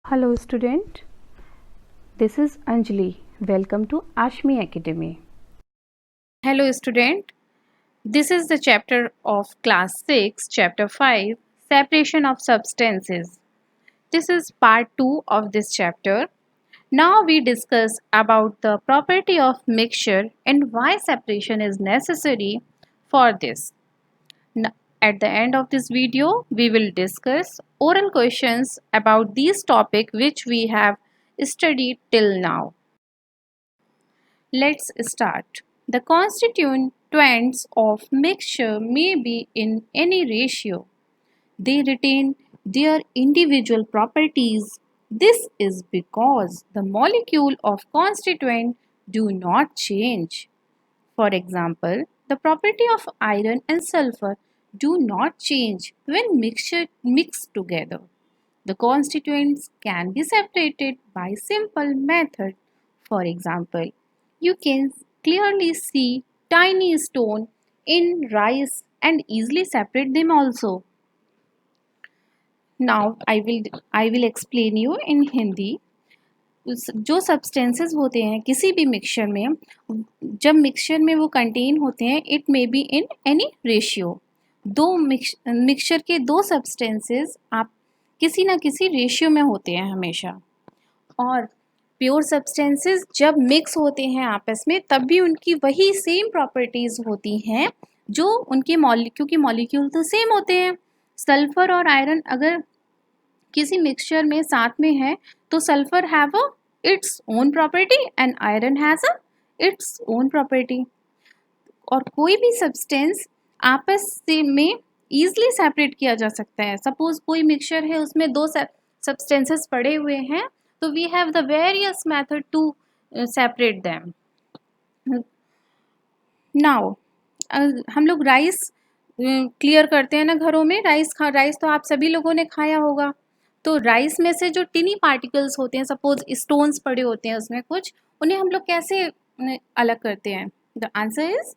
Hello student, this is Anjali. Welcome to Ashmi Academy. Hello student, this is the chapter of class 6, chapter 5, separation of substances. This is part 2 of this chapter. Now we discuss about the property of mixture and why separation is necessary for this. At the end of this video, we will discuss oral questions about these topic which we have studied till now. Let's start. The constituents of mixture may be in any ratio. They retain their individual properties. This is because the molecule of constituent do not change. For example, the property of iron and sulfur do not change when mixed together. The constituents can be separated by simple method. For example, you can clearly see tiny stone in rice and easily separate them also. Now I will explain you in Hindi. जो substances होते हैं किसी भी mixture में, जब mixture में वो contain होते हैं, it may be in any ratio. दो मिक्सचर के दो सब्सटेंसेस आप किसी ना किसी रेशियो में होते हैं हमेशा. और प्योर सब्सटेंसेस जब मिक्स होते हैं आपस में तब भी उनकी वही सेम प्रॉपर्टीज़ होती हैं जो उनके क्योंकि मॉलिक्यूल तो सेम होते हैं. सल्फर और आयरन अगर किसी मिक्सचर में साथ में है तो sulphur have a its own property and iron has a its own property. और कोई भी सब्सटेंस आपस से में ईजिली सेपरेट किया जा सकता है. सपोज कोई मिक्सचर है उसमें दो सब्सटेंसेस पड़े हुए हैं तो we have the various method to separate them. Now हम लोग राइस क्लियर करते हैं ना घरों में. राइस तो आप सभी लोगों ने खाया होगा. तो राइस में से जो टिनी पार्टिकल्स होते हैं, सपोज स्टोन्स पड़े होते हैं उसमें कुछ, उन्हें हम लोग कैसे अलग करते हैं? The answer is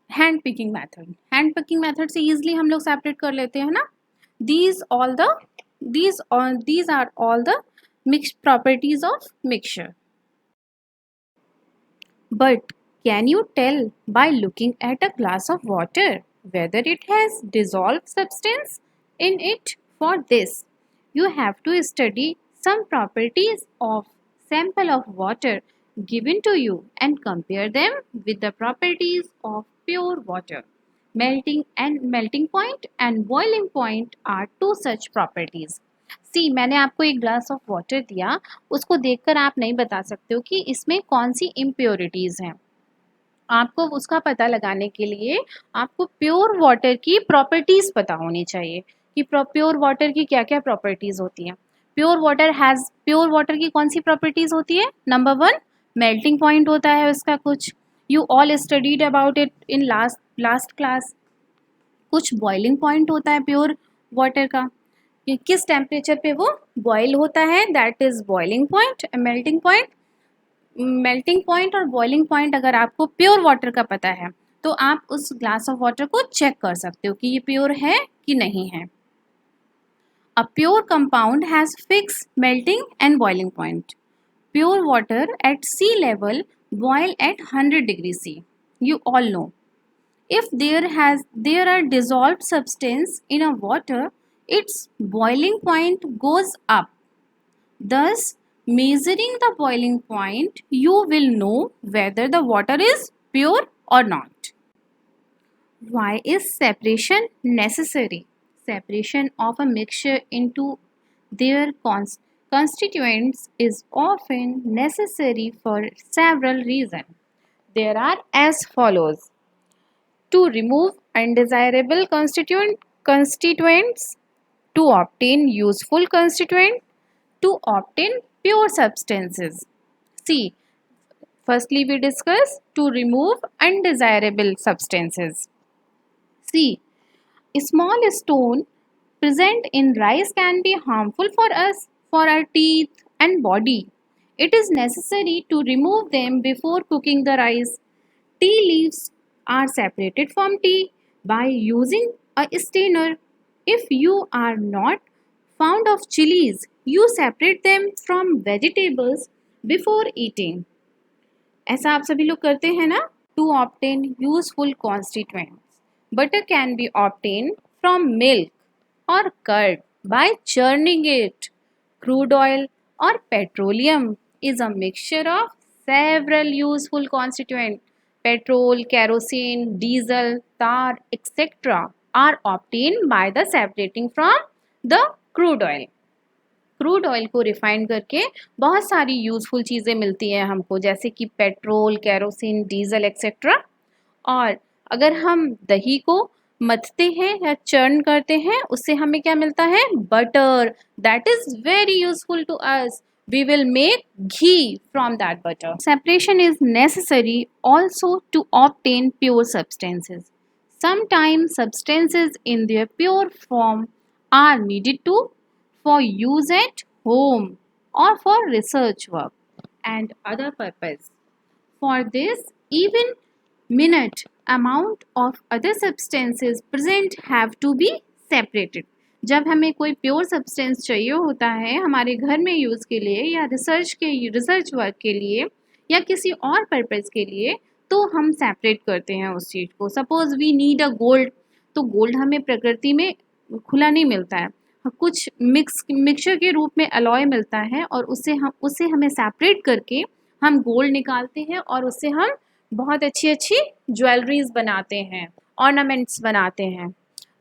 hand picking method. Hand picking method से ईजिली हम लोग सेपरेट कर लेते हैं ना. these are all the mixed properties of mixture. But can you tell by looking at a glass of water whether it has dissolved substance in it? For this you have to study some properties of sample of water given to you and compare them with the properties of pure water. Melting point and boiling point are two such properties. सी, मैंने आपको एक glass of water दिया, उसको देखकर आप नहीं बता सकते हो कि इसमें कौन सी इम्प्योरिटीज़ हैं. आपको उसका पता लगाने के लिए आपको प्योर वाटर की प्रॉपर्टीज़ पता होनी चाहिए कि प्योर वाटर की क्या क्या प्रॉपर्टीज़ होती हैं. प्योर वाटर की कौन सी प्रॉपर्टीज़ होती है? नंबर 1, मेल्टिंग पॉइंट होता है उसका कुछ. You all studied about it in last class. कुछ बॉइलिंग पॉइंट होता है प्योर वाटर का कि किस टेम्परेचर पे वो बॉयल होता है, that is boiling point. Melting point और बॉइलिंग पॉइंट अगर आपको प्योर वाटर का पता है तो आप उस ग्लास ऑफ वाटर को चेक कर सकते हो कि ये प्योर है कि नहीं है. A pure compound has fix melting and boiling point. Pure water at sea level boil at 100 degrees C. You all know. If there are dissolved substance in a water, its boiling point goes up. Thus, measuring the boiling point, you will know whether the water is pure or not. Why is separation necessary? Separation of a mixture into their constituents is often necessary for several reasons. There are as follows: to remove undesirable constituents, to obtain useful constituent, to obtain pure substances. See, firstly we discuss to remove undesirable substances. See, a small stone present in rice can be harmful for us, for our teeth and body. It is necessary to remove them before cooking the rice. Tea leaves are separated from tea by using a strainer. If you are not found of chilies, you separate them from vegetables before eating. ऐसा आप सभी लोग करते हैं ना? To obtain useful constituents, butter can be obtained from milk or curd by churning it. Crude oil or petroleum is a mixture of several useful constituents. Petrol, kerosene, diesel, tar, etc. are obtained by the separating from the crude oil. Crude oil को refine करके बहुत सारी useful चीज़ें मिलती हैं हमको, जैसे कि पेट्रोल, केरोसिन, डीजल एक्सेट्रा। और अगर हम दही को मथते हैं या चर्न करते हैं, उससे हमें क्या मिलता है? Butter. That is very useful to us. We will make ghee from that butter. Separation is necessary also to obtain pure substances. Sometimes substances in their pure form are needed for use at home or for research work and other purpose. For this, even minute amount of other substances present have to be separated. जब हमें कोई pure substance चाहिए होता है हमारे घर में use के लिए या रिसर्च वर्क के लिए या किसी और पर्पज़ के लिए, तो हम सेपरेट करते हैं उस चीज़ को। Suppose we need a gold, तो गोल्ड हमें प्रकृति में खुला नहीं मिलता है, कुछ मिक्सचर के रूप में अलॉय मिलता है और उससे हमें सेपरेट करके हम गोल्ड निकालते हैं और उससे हम बहुत अच्छी अच्छी ज्वेलरीज बनाते हैं, ऑर्नामेंट्स बनाते हैं।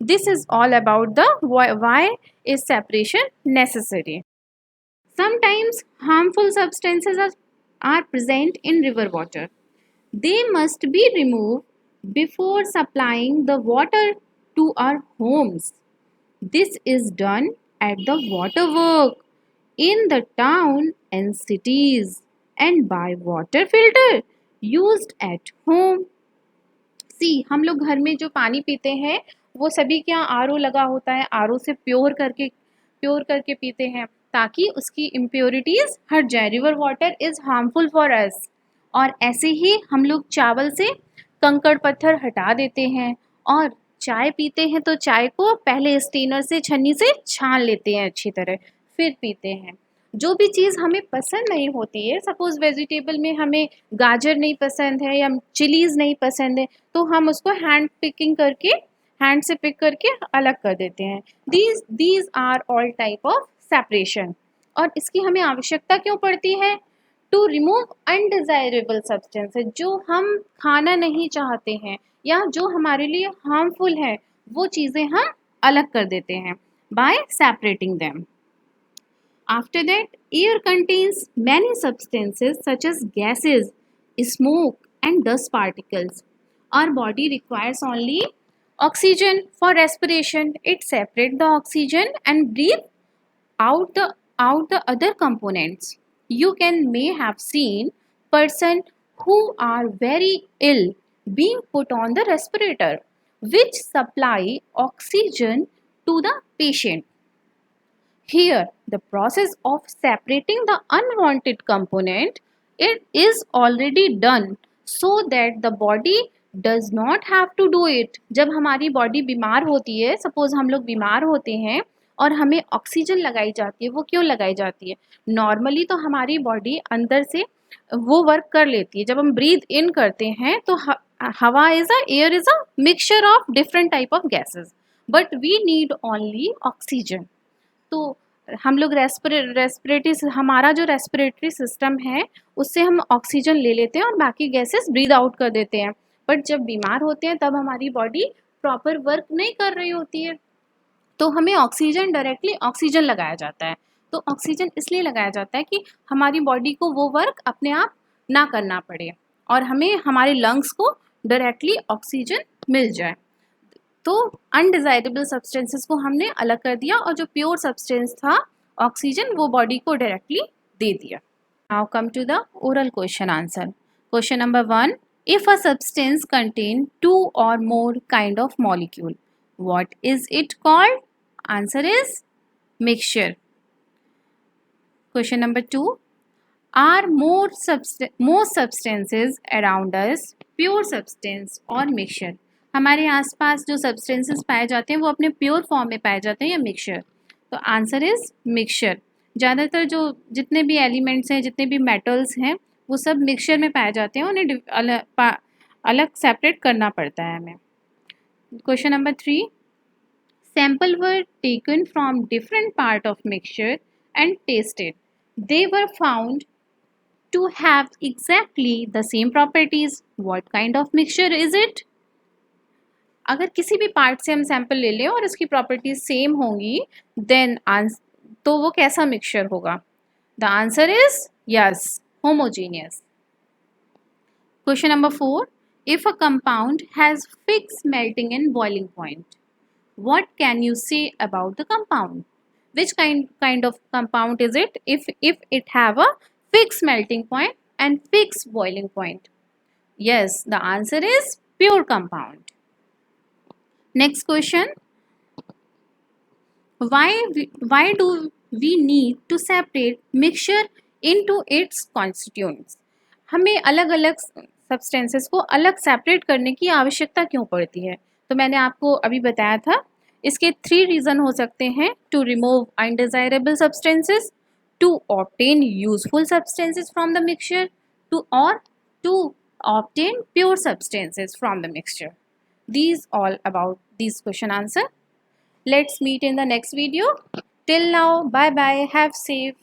This is all about the why is separation necessary. Sometimes harmful substances are present in river water. They must be removed before supplying the water to our homes. This is done at the waterwork in the town and cities and by water filter used at home. See, हम लोग घर में जो पानी पीते हैं वो सभी क्या आरओ लगा होता है, आरओ से प्योर करके पीते हैं ताकि उसकी इम्प्योरिटीज हट जाए। River water is harmful for us. और ऐसे ही हम लोग चावल से कंकड़ पत्थर हटा देते हैं और चाय पीते हैं तो चाय को पहले स्टेनर से छन्नी से छान लेते हैं अच्छी तरह, फिर पीते हैं। जो भी चीज़ हमें पसंद नहीं होती है, सपोज़ वेजिटेबल में हमें गाजर नहीं पसंद है या चिलीज़ नहीं पसंद है, तो हम उसको हैंड से पिक करके अलग कर देते हैं। These are all type of separation. और इसकी हमें आवश्यकता क्यों पड़ती है? टू रिमूव अनडिज़ायरेबल सब्सटेंसेस, जो हम खाना नहीं चाहते हैं या जो हमारे लिए हार्मफुल है, वो चीज़ें हम अलग कर देते हैं bye separating them. After that, air contains many substances such as gases, smoke and dust particles. Our body requires only oxygen for respiration. It separates the oxygen and breathe out the other components. You may have seen person who are very ill being put on the respirator, which supply oxygen to the patient. Here, the process of separating the unwanted component, it is already done so that the body does not have to do it. जब हमारी body बीमार होती है, suppose हम लोग बीमार होते हैं और हमें ऑक्सीजन लगाई जाती है, वो क्यों लगाई जाती है? नॉर्मली तो हमारी बॉडी अंदर से वो वर्क कर लेती है। जब हम ब्रीथ इन करते हैं तो हवा air is a mixture of different type of gases, but we need only oxygen. तो हम लोग हमारा जो रेस्पिरेटरी सिस्टम है उससे हम ऑक्सीजन ले लेते हैं और बाकी गैसेस ब्रीद आउट कर देते हैं। बट जब बीमार होते हैं तब हमारी बॉडी प्रॉपर वर्क नहीं कर रही होती है, तो हमें डायरेक्टली ऑक्सीजन लगाया जाता है। तो ऑक्सीजन इसलिए लगाया जाता है कि हमारी बॉडी को वो वर्क अपने आप ना करना पड़े और हमें हमारे लंग्स को डायरेक्टली ऑक्सीजन मिल जाए। तो अनडिज़ायरेबल सब्सटेंसेस को हमने अलग कर दिया और जो प्योर सब्सटेंस था ऑक्सीजन, वो बॉडी को डायरेक्टली दे दिया। Now come to the oral question answer. Question number 1, if a substance contain 2 or more kind of molecule, what is it called? Answer is mixture. Question number 2, are most substances around us pure substance or mixture? हमारे आसपास जो substances पाए जाते हैं वो अपने pure form में पाए जाते हैं या मिक्सचर? तो आंसर इज मिक्सचर। ज़्यादातर जो जितने भी एलिमेंट्स हैं, जितने भी मेटल्स हैं, वो सब मिक्सचर में पाए जाते हैं, उन्हें अलग सेपरेट करना पड़ता है हमें। Question number 3, sample were taken from different part of mixture and tasted. They were found to have exactly the same properties. What kind of mixture is it? अगर किसी भी पार्ट से हम सैंपल ले लें और उसकी प्रॉपर्टीज सेम होंगी, देन तो वो कैसा मिक्सचर होगा? The answer is yes, homogeneous. Question number 4, if a compound has fix melting and boiling point, what can you say about the compound? Which kind of compound is it if it have a fixed melting point and fixed boiling point? Yes, the answer is pure compound. Next question, why do we need to separate mixture into its constituents? हमें अलग अलग substances को अलग separate करने की आवश्यकता क्यों पड़ती है? तो मैंने आपको अभी बताया था, इसके 3 रीज़न हो सकते हैं: to remove undesirable substances, to obtain useful substances from the mixture, to obtain pure substances from the mixture. These all about these question answer. Let's meet in the next video. Till now, bye bye, have safe.